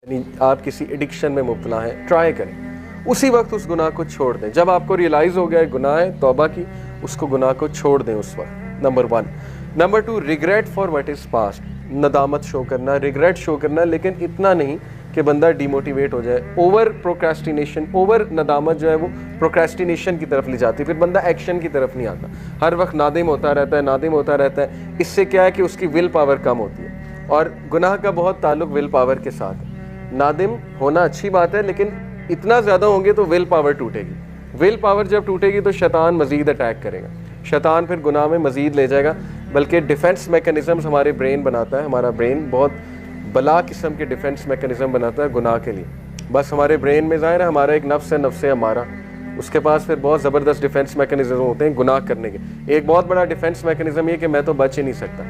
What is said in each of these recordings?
یعنی آپ کسی ایڈکشن میں مبتلا ہیں، ٹرائی کریں اسی وقت اس گناہ کو چھوڑ دیں. جب آپ کو ریئلائز ہو گیا ہے گناہ ہے، توبہ کی، اس کو گناہ کو چھوڑ دیں اس وقت. Number 1. Number 2, regret for what is past. ندامت شو کرنا، ریگریٹ شو کرنا، لیکن اتنا نہیں کہ بندہ ڈی موٹیویٹ ہو جائے. اوور پروکریسٹینیشن، اوور ندامت جو ہے وہ پروکریسٹینیشن کی طرف لے جاتی ہے، پھر بندہ ایکشن کی طرف نہیں آتا، ہر وقت نادم ہوتا رہتا ہے، نادم ہوتا رہتا ہے. اس سے کیا ہے کہ اس کی ول پاور کم ہوتی ہے، اور گناہ کا بہت تعلق ول پاور کے ساتھ ہے. نادم ہونا اچھی بات ہے، لیکن اتنا زیادہ ہوں گے تو ول پاور ٹوٹے گی. ول پاور جب ٹوٹے گی تو شیطان مزید اٹیک کرے گا، شیطان پھر گناہ میں مزید لے جائے گا. بلکہ ڈیفنس میکانزمز ہمارے برین بناتا ہے، ہمارا برین بہت بلا قسم کے ڈیفنس میکانزم بناتا ہے گناہ کے لیے. بس ہمارے برین میں ظاہر ہے ہمارا ایک نفس ہے، نفس ہمارا، اس کے پاس پھر بہت زبردست ڈیفنس میکانزم ہوتے ہیں گناہ کرنے کے. ایک بہت بڑا ڈیفنس میکانزم یہ کہ میں تو بچ ہی نہیں سکتا.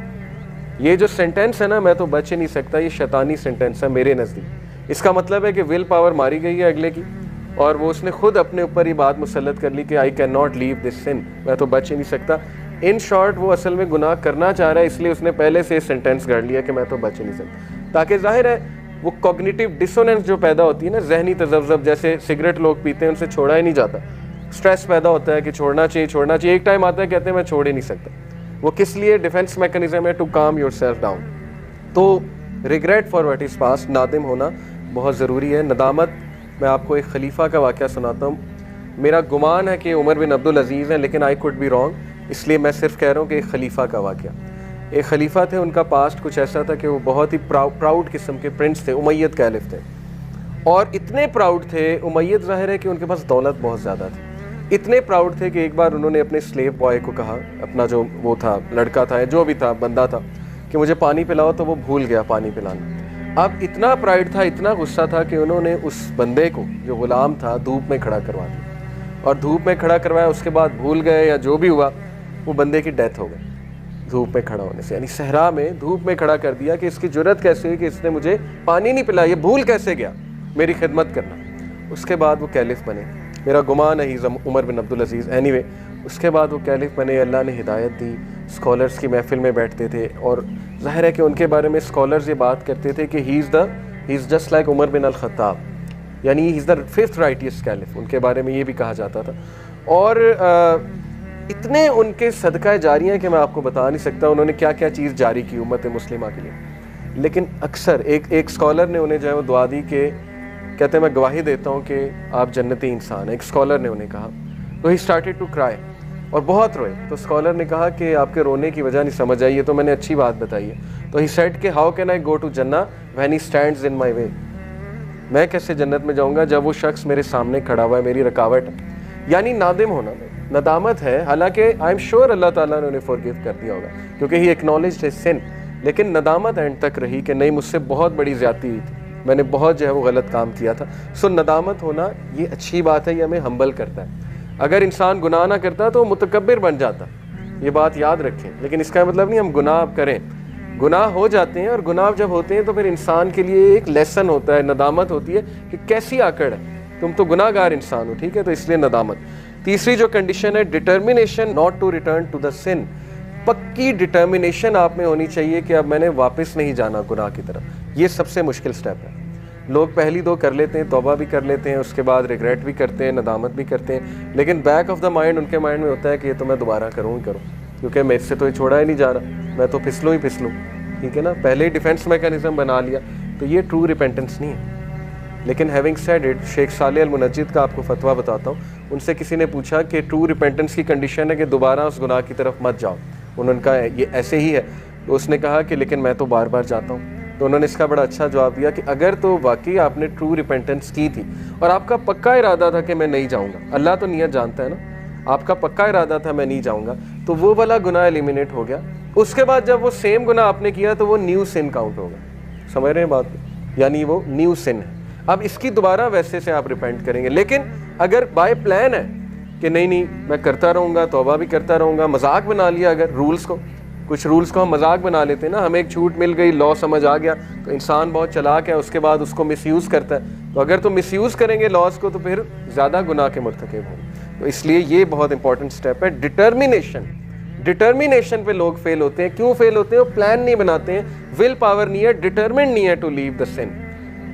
یہ جو سینٹینس ہے نا، میں تو بچ ہی نہیں سکتا، یہ شیطانی سینٹینس ہے میرے نزدیک. اس کا مطلب ہے کہ ول پاور ماری گئی ہے اگلے کی، اور وہ اس نے خود اپنے اوپر یہ بات مسلط کر لی کہ آئی کین ناٹ لیو دس سن، میں تو بچ ہی نہیں سکتا. ان شارٹ وہ اصل میں گناہ کرنا چاہ رہا ہے، اس لیے اس نے پہلے سے سینٹینس گھڑ لیا کہ میں تو بچ ہی نہیں سکتا. تاکہ ظاہر ہے وہ کوگنیٹیو ڈسوننس جو پیدا ہوتی ہے نا، ذہنی تذبذب، جیسے سگریٹ لوگ پیتے ہیں ان سے چھوڑا ہی نہیں جاتا، سٹریس پیدا ہوتا ہے کہ چھوڑنا چاہیے چھوڑنا چاہیے، ایک ٹائم آتا ہے کہتے ہیں میں چھوڑ ہی نہیں سکتا. وہ کس لیے؟ ڈیفنس میکانزم ہے to calm yourself down. تو regret for what is past, نادم ہونا بہت ضروری ہے. ندامت، میں آپ کو ایک خلیفہ کا واقعہ سناتا ہوں. میرا گمان ہے کہ عمر بن عبدالعزیز ہیں، لیکن آئی کوڈ بی رانگ، اس لیے میں صرف کہہ رہا ہوں کہ ایک خلیفہ کا واقعہ. ایک خلیفہ تھے، ان کا پاسٹ کچھ ایسا تھا کہ وہ بہت ہی پراؤڈ قسم کے پرنس تھے، امید کیلف تھے، اور اتنے پراؤڈ تھے. امید ظاہر ہے کہ ان کے پاس دولت بہت زیادہ تھی. اتنے پراؤڈ تھے کہ ایک بار انہوں نے اپنے سلیو بوائے کو کہا، اپنا جو وہ تھا لڑکا تھا جو بھی تھا بندہ تھا، کہ مجھے پانی پلاؤ، تو وہ بھول گیا پانی پلانا. اب اتنا پرائڈ تھا، اتنا غصہ تھا کہ انہوں نے اس بندے کو جو غلام تھا دھوپ میں کھڑا کروا دیا، اور دھوپ میں کھڑا کروایا. اس کے بعد بھول گئے یا جو بھی ہوا، وہ بندے کی ڈیتھ ہو گئی دھوپ میں کھڑا ہونے سے. یعنی صحرا میں دھوپ میں کھڑا کر دیا کہ اس کی جرت کیسے ہوئی کہ اس نے مجھے پانی نہیں پلایا، یہ بھول کیسے گیا میری خدمت کرنا. اس کے بعد وہ کیلف بنے، میرا گمان ہے عمر بن عبدالعزیز. اینی وے اس کے بعد وہ کیلف بنے، اللہ نے ہدایت دی. اسکالرس کی محفل میں بیٹھتے تھے، اور ظاہر ہے کہ ان کے بارے میں اسکالرز یہ بات کرتے تھے کہ ہی از جسٹ لائک عمر بن الخطاب، یعنی ہی از دا 5th رائٹیسٹ کیلف. ان کے بارے میں یہ بھی کہا جاتا تھا. اور اتنے ان کے صدقہ جاریہ کہ میں آپ کو بتا نہیں سکتا انہوں نے کیا کیا چیز جاری کی امت مسلمہ کے لیے. لیکن اکثر ایک اسکالر نے انہیں جو ہے وہ دعا دی کہ کہتے ہیں میں گواہی دیتا ہوں کہ آپ جنتی انسان ہیں. ایک اسکالر نے انہیں کہا، تو ہی اسٹارٹیڈ ٹو کرائی، اور بہت روئے. تو اسکالر نے کہا کہ آپ کے رونے کی وجہ نہیں سمجھ آئی، یہ تو میں نے اچھی بات بتائی ہے. تو ہی سیڈ کہ how can I go to جنہ when he stands in my way, میں کیسے جنت میں جاؤں گا جب وہ شخص میرے سامنے کھڑا ہوا ہے، میری رکاوٹ ہے. یعنی نادم ہونا، ندامت ہے. حالانکہ آئی ایم شیور اللہ تعالیٰ نے انہیں فورگیو کر دیا ہوگا کیونکہ ہی ایکنالجڈ ہز سن، لیکن ندامت اینڈ تک رہی کہ نہیں، مجھ سے بہت بڑی زیادتی ہوئی تھی، میں نے بہت جو ہے وہ غلط کام کیا تھا. سو ندامت ہونا یہ اچھی بات ہے، یہ ہمیں ہمبل کرتا ہے. اگر انسان گناہ نہ کرتا تو وہ متکبر بن جاتا، یہ بات یاد رکھیں. لیکن اس کا مطلب نہیں ہم گناہ کریں، گناہ ہو جاتے ہیں، اور گناہ جب ہوتے ہیں تو پھر انسان کے لیے ایک لیسن ہوتا ہے، ندامت ہوتی ہے کہ کیسی آکڑ ہے، تم تو گناہ گار انسان ہو، ٹھیک ہے، تو اس لیے ندامت. تیسری جو کنڈیشن ہے، determination not to return to the sin. پکی ڈٹرمینیشن آپ میں ہونی چاہیے کہ اب میں نے واپس نہیں جانا گناہ کی طرف. یہ سب سے مشکل سٹیپ ہے. لوگ پہلی دو کر لیتے ہیں، توبہ بھی کر لیتے ہیں، اس کے بعد ریگریٹ بھی کرتے ہیں، ندامت بھی کرتے ہیں، لیکن back of the mind in کے مائنڈ میں ہوتا ہے کہ یہ تو میں دوبارہ کروں ہی کروں، کیونکہ میرے سے تو یہ چھوڑا ہی نہیں جا رہا، میں تو پھسلوں ہی پھسلوں. ٹھیک ہے نا، پہلے ہی ڈیفینس میکانزم بنا لیا. تو یہ ٹرو ریپینٹنس نہیں ہے. لیکن ہیونگ سیڈ اٹ، شیخ صالح المنجد کا آپ کو فتویٰ بتاتا ہوں. ان سے کسی نے پوچھا کہ ٹرو ریپینٹنس کی کنڈیشن ہے کہ دوبارہ اس گناہ کی طرف مت جاؤ، انہوں نے کہا یہ ایسے ہی ہے. تو اس نے کہا کہ لیکن میں تو بار بار جاتا ہوں. تو انہوں نے اس کا بڑا اچھا جواب دیا کہ اگر تو واقعی آپ نے ٹرو ریپینٹنس کی تھی اور آپ کا پکا ارادہ تھا کہ میں نہیں جاؤں گا، اللہ تو نیت جانتا ہے نا، آپ کا پکا ارادہ تھا میں نہیں جاؤں گا، تو وہ والا گناہ ایلیمینیٹ ہو گیا. اس کے بعد جب وہ سیم گناہ آپ نے کیا تو وہ نیو سن کاؤنٹ ہوگا. سمجھ رہے ہیں بات کو؟ یعنی وہ نیو سن ہے. اب اس کی دوبارہ ویسے سے آپ ریپینٹ کریں گے. لیکن اگر بائی پلان ہے کہ نہیں میں کرتا رہوں گا، توبہ بھی کرتا رہوں گا، مذاق بنا لیا اگر رولز کو، کچھ رولز کو ہم مذاق بنا لیتے ہیں نا، ہمیں ایک چھوٹ مل گئی، لا سمجھ آ گیا، تو انسان بہت چلاک ہے، اس کے بعد اس کو مس یوز کرتا ہے. تو اگر تو مس یوز کریں گے لاز کو تو پھر زیادہ گناہ کے مرتکب ہوں. تو اس لیے یہ بہت امپورٹنٹ سٹیپ ہے. ڈٹرمینیشن پہ لوگ فیل ہوتے ہیں. کیوں فیل ہوتے ہیں؟ وہ پلان نہیں بناتے ہیں، ول پاور نہیں ہے، ڈٹرمنڈ نہیں ہے ٹو لیو دا سن.